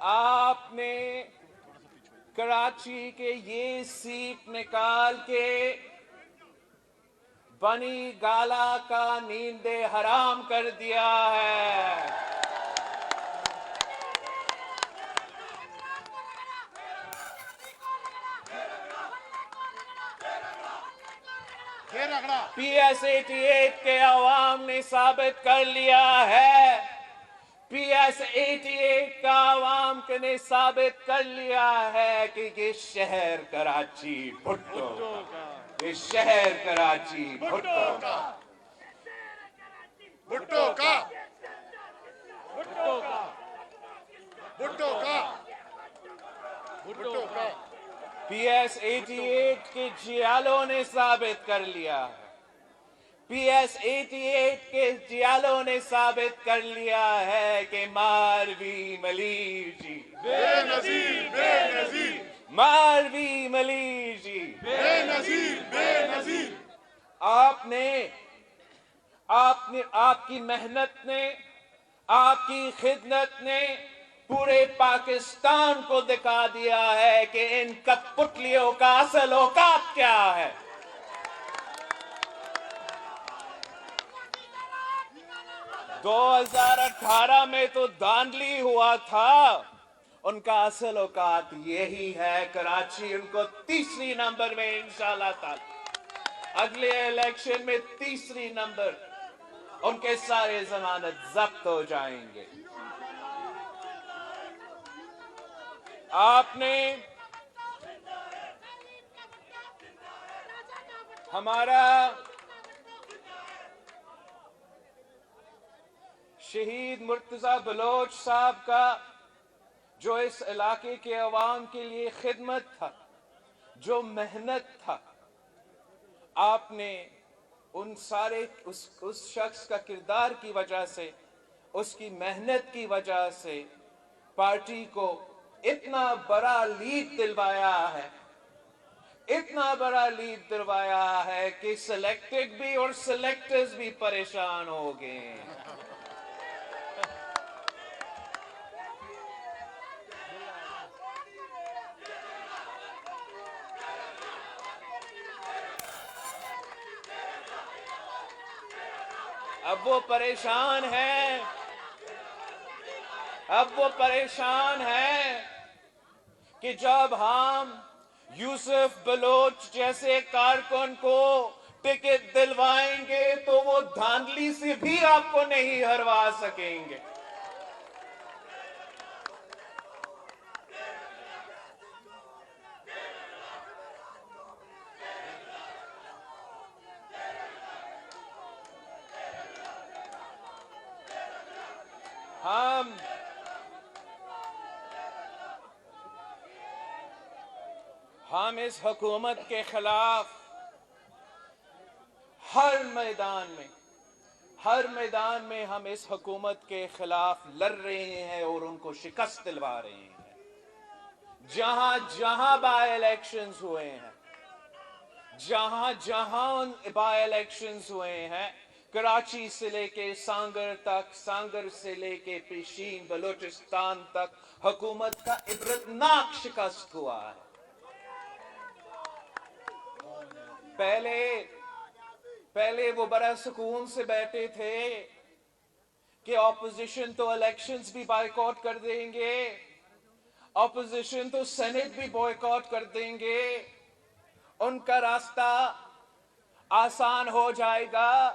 آپ نے کراچی کے یہ سیٹ نکال کے بنی گالا کا نیند حرام کر دیا ہے. پی ایس 88 کے عوام نے ثابت کر لیا ہے. پی ایس 88 کا عوام نے ثابت کر لیا ہے کہ یہ شہر کراچی بھٹو کا، یہ شہر کراچی بھٹو کا، بھٹو کا، بھٹو کا، بھٹو کا. پی ایس 88 کے جیالوں نے ثابت کر لیا ہے. پی ایس 88 کے جیالوں نے ثابت کر لیا ہے کہ ماروی ملیر جی، بے نظیر، بے نظیر، ماروی ملیر جی، بے نظیر، بے نظیر. آپ کی محنت نے، آپ کی خدمت نے پورے پاکستان کو دکھا دیا ہے کہ ان کٹ پتلیوں کا اصل اوقات کیا ہے. 2018 میں تو دھاندلی ہوا تھا، ان کا اصل اوقات یہی ہے. کراچی ان کو تیسری نمبر میں انشاءاللہ تعالی اگلے الیکشن میں تیسری نمبر ان کے سارے ضمانت ضبط ہو جائیں گے. آپ نے ہمارا شہید مرتضی بلوچ صاحب کا جو اس علاقے کے عوام کے لیے خدمت تھا، جو محنت تھا، آپ نے ان سارے اس شخص کا کردار کی وجہ سے، اس کی محنت کی وجہ سے پارٹی کو اتنا بڑا لیڈ دلوایا ہے، اتنا بڑا لیڈ دلوایا ہے کہ سلیکٹڈ بھی اور سلیکٹرز بھی پریشان ہو گئے ہیں. اب وہ پریشان ہیں کہ جب ہم یوسف بلوچ جیسے کارکن کو ٹکٹ دلوائیں گے تو وہ دھاندلی سے بھی آپ کو نہیں ہروا سکیں گے. ہم اس حکومت کے خلاف ہر میدان میں ہم اس حکومت کے خلاف لڑ رہے ہیں اور ان کو شکست دلوا رہے ہیں. جہاں جہاں بائی الیکشنز ہوئے ہیں، جہاں بائی الیکشنز ہوئے ہیں، کراچی سے لے کے سانگر تک، سانگر سے لے کے پیشین بلوچستان تک حکومت کا عبرتناک شکست ہوا ہے. پہلے وہ بڑا سکون سے بیٹھے تھے کہ اپوزیشن تو الیکشنز بھی بائیکاٹ کر دیں گے، اپوزیشن تو سینٹ بھی بائیکاٹ کر دیں گے، ان کا راستہ آسان ہو جائے گا.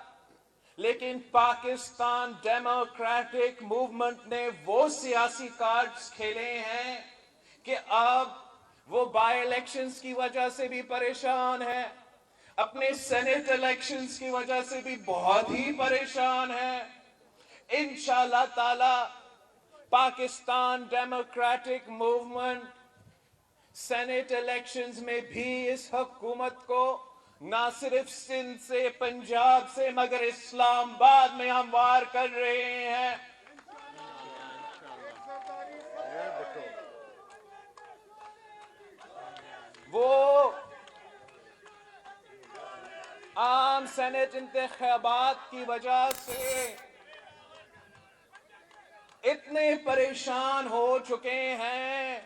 لیکن پاکستان ڈیموکریٹک موومنٹ نے وہ سیاسی کارڈز کھیلے ہیں کہ اب وہ بائی الیکشنز کی وجہ سے بھی پریشان ہیں، اپنے سینٹ الیکشنز کی وجہ سے بھی بہت ہی پریشان ہیں. انشاءاللہ تعالی Pakistan Democratic Movement senate elections میں بھی اس حکومت کو نہ صرف سندھ سے، پنجاب سے، مگر اسلام آباد میں ہم وار کر رہے ہیں. وہ عام سینٹ انتخابات کی وجہ سے اتنا اتنے پریشان ہو چکے ہیں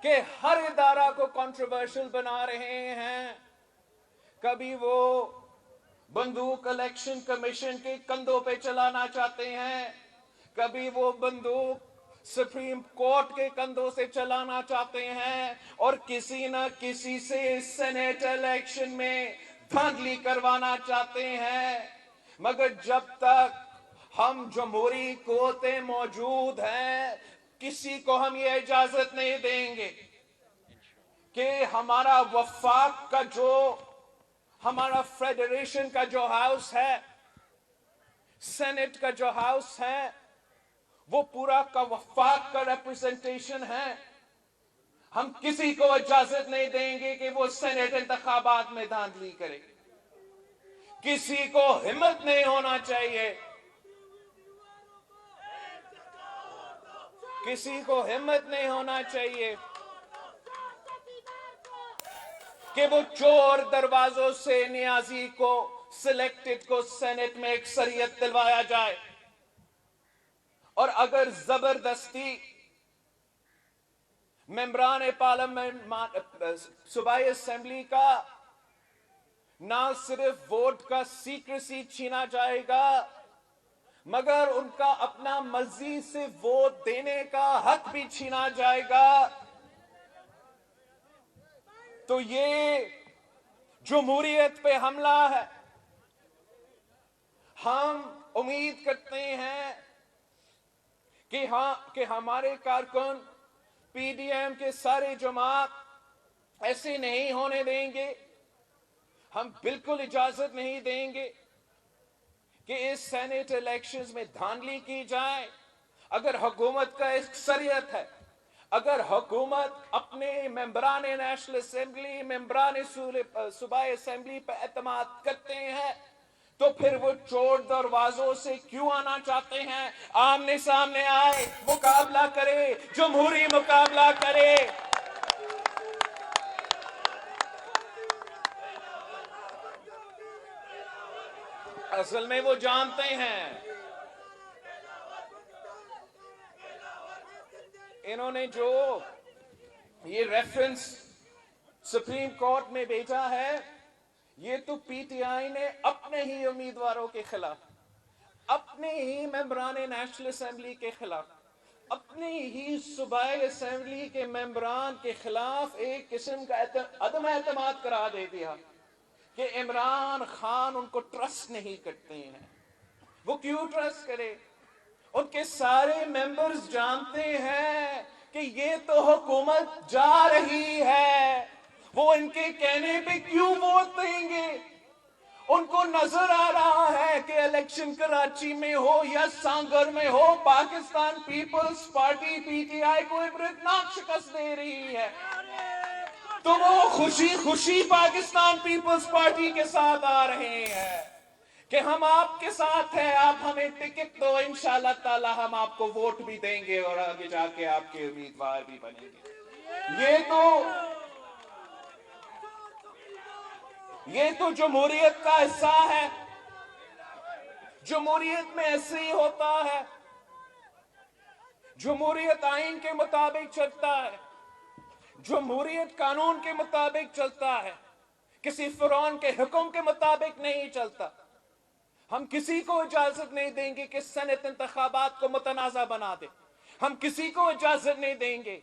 کہ ہر ادارہ کو کنٹروورشل بنا رہے ہیں. کبھی وہ بندوق الیکشن کمیشن کے کندھوں پہ چلانا چاہتے ہیں, کبھی وہ بندوق سپریم کورٹ کے کندھوں سے چلانا چاہتے ہیں, اور کسی نہ کسی سے سینیٹ الیکشن میں دھاندلی کروانا چاہتے ہیں. مگر جب تک ہم جمہوری قوتیں موجود ہیں, کسی کو ہم یہ اجازت نہیں دیں گے کہ ہمارا وفاق کا جو ہمارا فیڈریشن کا جو ہاؤس ہے, سینٹ کا جو ہاؤس ہے, وہ پورا کا وفاق کا ریپرزنٹیشن ہے. ہم کسی کو اجازت نہیں دیں گے کہ وہ سینٹ انتخابات میں دھاندلی کرے. کسی کو ہمت نہیں ہونا چاہیے, کسی کو ہمت نہیں ہونا چاہیے کہ وہ چور دروازوں سے نیازی کو, سلیکٹڈ کو سینٹ میں اکثریت دلوایا جائے. اور اگر زبردستی ممبران پارلیمنٹ صوبائی اسمبلی کا نہ صرف ووٹ کا سیکریسی چھینا جائے گا, مگر ان کا اپنا مرضی سے ووٹ دینے کا حق بھی چھینا جائے گا, تو یہ جمہوریت پہ حملہ ہے. ہم امید کرتے ہیں کہ ہمارے کارکن پی ڈی ایم کے سارے جماعت ایسے نہیں ہونے دیں گے. ہم بالکل اجازت نہیں دیں گے کہ اس سینٹ الیکشنز میں دھاندلی کی جائے. اگر حکومت کا اکثریت ہے, اگر حکومت اپنے ممبران نیشنل اسمبلی, ممبران صوبائی اسمبلی پہ اعتماد کرتے ہیں, تو پھر وہ چور دروازوں سے کیوں آنا چاہتے ہیں؟ آمنے سامنے آئے, مقابلہ کرے, جمہوری مقابلہ کرے. اصل میں وہ جانتے ہیں, انہوں نے جو یہ ریفرنس سپریم کورٹ میں بھیجا ہے, یہ تو پی ٹی آئی نے اپنے ہی امیدواروں کے خلاف, اپنے ہی ممبران نیشنل اسمبلی کے خلاف, اپنے ہی صوبائی اسمبلی کے ممبران کے خلاف ایک قسم کا عدم اعتماد کرا دے دیا کہ عمران خان ان کو ٹرسٹ نہیں کرتے ہیں. وہ کیوں ٹرسٹ کرے؟ ان کے سارے ممبرز جانتے ہیں کہ یہ تو حکومت جا رہی ہے, وہ ان کے کہنے پہ کیوں ووٹ دیں گے؟ ان کو نظر آ رہا ہے کہ الیکشن کراچی میں ہو یا سانگر میں ہو, Pakistan Peoples Party P T I کو عبرتناک شکست دے رہی ہے, تو وہ خوشی خوشی پاکستان پیپلز پارٹی کے ساتھ آ رہے ہیں کہ ہم آپ کے ساتھ ہیں, آپ ہمیں ٹکٹ دو, انشاءاللہ تعالی ہم آپ کو ووٹ بھی دیں گے اور آگے جا کے آپ کے امیدوار بھی بنیں گے. یہ تو جمہوریت کا حصہ ہے. جمہوریت میں ایسے ہی ہوتا ہے. جمہوریت آئین کے مطابق چلتا ہے, جمہوریت قانون کے مطابق چلتا ہے, کسی فرعون کے حکم کے مطابق نہیں چلتا. ہم کسی کو اجازت نہیں دیں گے کہ سینٹ انتخابات کو متنازع بنا دے. ہم کسی کو اجازت نہیں دیں گے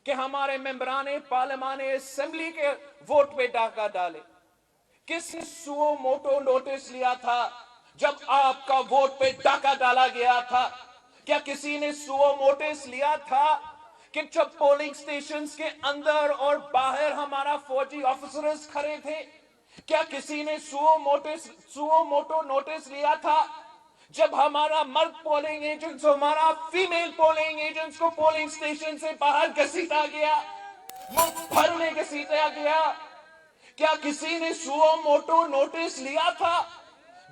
کہ ہمارے ممبران پارلیمان اسمبلی کے ووٹ پہ ڈاکہ ڈالے. کس نے سو موٹو نوٹس لیا تھا جب آپ کا ووٹ پہ ڈاکہ ڈالا گیا تھا؟ کیا کسی نے سو موٹس لیا تھا کہ جب پولنگ سٹیشنز کے اندر اور باہر ہمارا فوجی آفیسرز کھڑے تھے, کیا کسی نے سو موٹو نوٹس لیا تھا جب ہمارا مرد پولنگ ایجنٹس, ہمارا فیمیل پولنگ ایجنٹس کو پولنگ سٹیشن سے باہر گھسیٹا گیا, ملک بھر میں گھسیٹا گیا؟ کیا کسی نے سو موٹو نوٹس لیا تھا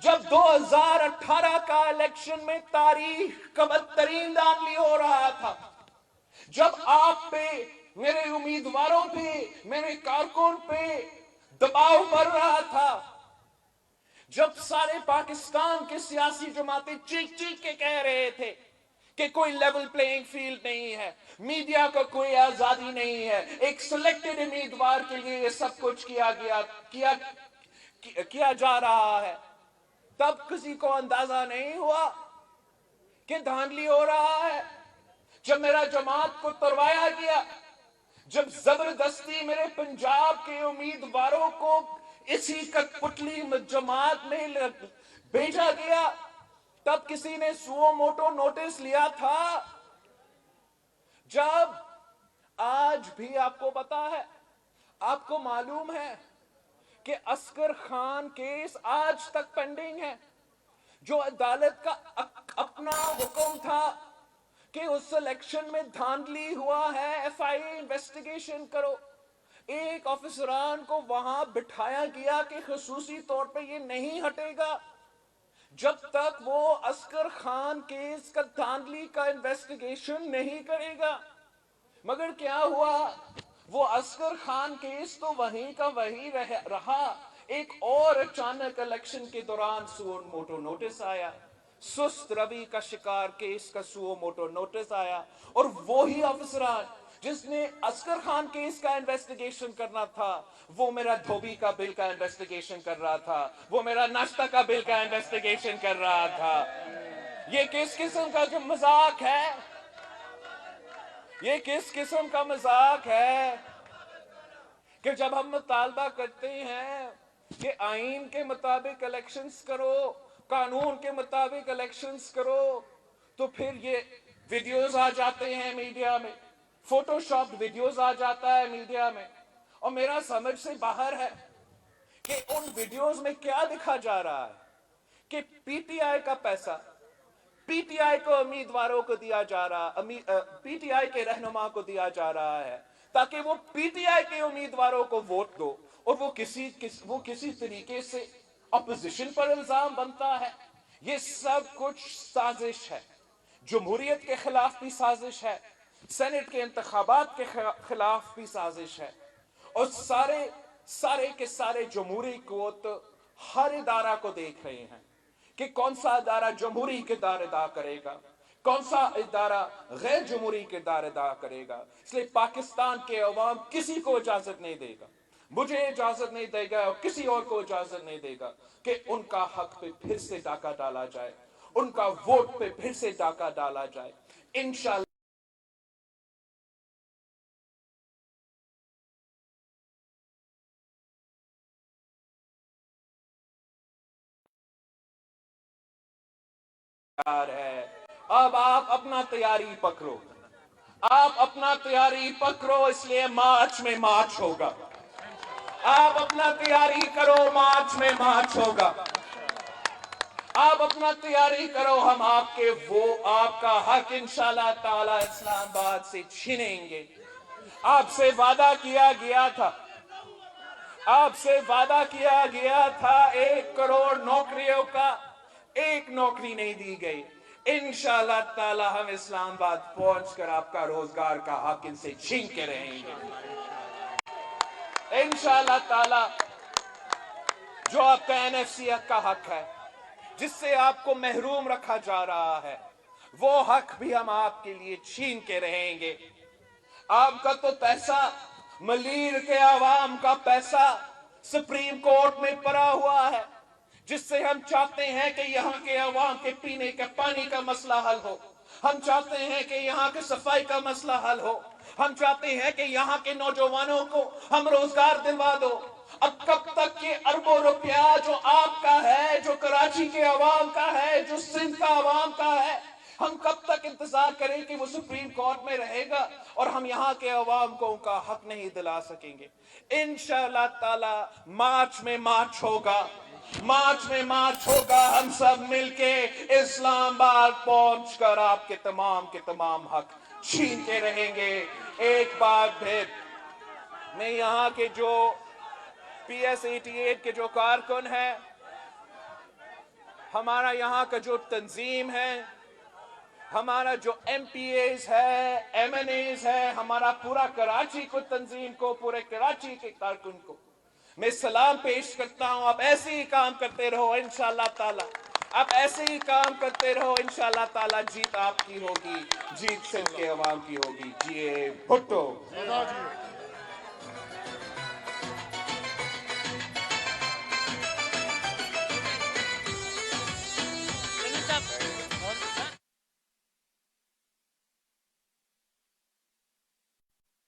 جب 2018 کا الیکشن میں تاریخ کا بدترین دھاندلی ہو رہا تھا, جب آپ پہ, میرے امیدواروں پہ, میرے کارکن پہ دباؤ پڑ رہا تھا, جب سارے پاکستان کے سیاسی جماعتیں چیخ چیخ کے کہہ رہے تھے کہ کوئی لیول پلینگ فیلڈ نہیں ہے, میڈیا کو کوئی آزادی نہیں ہے, ایک سلیکٹڈ امیدوار کے لیے یہ سب کچھ کیا جا رہا ہے, تب کسی کو اندازہ نہیں ہوا کہ دھاندلی ہو رہا ہے. جب میرا جماعت کو تروایا گیا, جب زبردستی میرے پنجاب کے امیدواروں کو اسی کٹ پتلی جماعت میں بھیجا گیا, تب کسی نے سو موٹو نوٹس لیا تھا؟ جب آج بھی آپ کو پتا ہے, آپ کو معلوم ہے کہ عسکر خان کیس آج تک پینڈنگ ہے, جو عدالت کا اپنا حکم تھا کہ اس الیکشن میں دھاندلی ہوا ہے, ایف آئی اے انویسٹیگیشن کرو. ایک افسران کو وہاں بٹھایا گیا کہ خصوصی طور پہ یہ نہیں ہٹے گا جب تک وہ عسکر خان کیس کا دھاندلی کا انویسٹیگیشن نہیں کرے گا. مگر کیا ہوا, وہ عسکر خان کیس تو وہیں کا وہی رہا. ایک اور اچانک الیکشن کے دوران سو موٹو نوٹس آیا, سست روی کا شکار کیس کا سو موٹو نوٹس آیا, اور وہی افسران جس نے عسکر خان کیس کا انویسٹیگیشن کرنا تھا, وہ میرا دھوبی کا بل کا انویسٹیگیشن کر رہا تھا, وہ میرا ناشتہ کا بل کا انویسٹیگیشن کر رہا تھا. یہ کس قسم کا جو مذاق ہے, یہ کس قسم کا مذاق ہے کہ جب ہم مطالبہ کرتے ہیں کہ آئین کے مطابق الیکشنز کرو, قانون کے مطابق الیکشنز کرو, تو پھر یہ ویڈیوز آ جاتے ہیں میڈیا میں, فوٹو شاپ ویڈیوز آ جاتا ہے میڈیا میں, اور میرا سمجھ سے باہر ہے کہ ان ویڈیوز میں کیا دکھا جا رہا ہے کہ پی ٹی آئی کا پیسہ پی ٹی آئی کو امیدواروں کو دیا جا رہا, پی ٹی آئی کے رہنما کو دیا جا رہا ہے تاکہ وہ پی ٹی آئی کے امیدواروں کو ووٹ دو, اور وہ کسی طریقے سے اپوزیشن پر الزام بنتا ہے. یہ سب کچھ سازش ہے, جمہوریت کے خلاف بھی سازش ہے, سینٹ کے انتخابات کے خلاف بھی سازش ہے, اور سارے کے سارے جمہوری قوت ہر ادارہ کو دیکھ رہے ہیں کہ کون سا ادارہ جمہوری کردار ادا کرے گا, کون سا ادارہ غیر جمہوری کردار ادا کرے گا. اس لیے پاکستان کے عوام کسی کو اجازت نہیں دے گا, مجھے اجازت نہیں دے گا, اور کسی اور کو اجازت نہیں دے گا کہ ان کا حق پہ پھر سے ڈاکہ ڈالا جائے, ان کا ووٹ پہ پھر سے ڈاکہ ڈالا جائے. انشاءاللہ ہے. اب آپ اپنا تیاری پکڑو, آپ اپنا تیاری پکڑو, اس لیے مارچ میں مارچ ہوگا. آپ اپنا تیاری کرو, مارچ میں مارچ ہوگا. آپ اپنا تیاری کرو, ہم آپ کا حق انشاءاللہ تعالی اسلام آباد سے چھینیں گے. آپ سے وعدہ کیا گیا تھا, آپ سے وعدہ کیا گیا تھا 1 کروڑ نوکریوں کا, ایک نوکری نہیں دی گئی. انشاءاللہ تعالی ہم اسلام آباد پہنچ کر آپ کا روزگار کا حق ان سے چھین کے رہیں گے. انشاءاللہ تعالی جو آپ کا این ایف سی کا حق ہے, جس سے آپ کو محروم رکھا جا رہا ہے, وہ حق بھی ہم آپ کے لیے چھین کے رہیں گے. آپ کا تو پیسہ, ملیر کے عوام کا پیسہ سپریم کورٹ میں پڑا ہوا ہے, جس سے ہم چاہتے ہیں کہ یہاں کے عوام کے پینے کے پانی کا مسئلہ حل ہو, ہم چاہتے ہیں کہ یہاں کے صفائی کا مسئلہ حل ہو, ہم چاہتے ہیں کہ یہاں کے نوجوانوں کو ہم روزگار دلوا دو. اب کب تک یہ اربوں روپیہ جو آپ کا ہے, جو کراچی کے عوام کا ہے, جو سندھ کا عوام کا ہے, ہم کب تک انتظار کریں کہ وہ سپریم کورٹ میں رہے گا اور ہم یہاں کے عوام کو ان کا حق نہیں دلا سکیں گے. انشاءاللہ تعالی مارچ میں مارچ ہوگا, مارچ میں مارچ ہوگا. ہم سب مل کے اسلام آباد پہنچ کر آپ کے تمام حق چھین کے رہیں گے. ایک بار پھر میں یہاں کے جو پی ایس 88 کے جو کارکن ہیں, ہمارا یہاں کا جو تنظیم ہے, ہمارا جو ایم پی ایز ہے, ایم این ایز ہے, ہمارا پورا کراچی کو تنظیم کو, پورے کراچی کے کارکن کو میں سلام پیش کرتا ہوں. آپ ایسے ہی کام کرتے رہو انشاءاللہ تعالی. آپ ایسے ہی کام کرتے رہو، انشاءاللہ تعالی جیت آپ کی ہوگی، جیت سندھ کے عوام کی ہوگی۔ جی بھٹو۔ خدا جی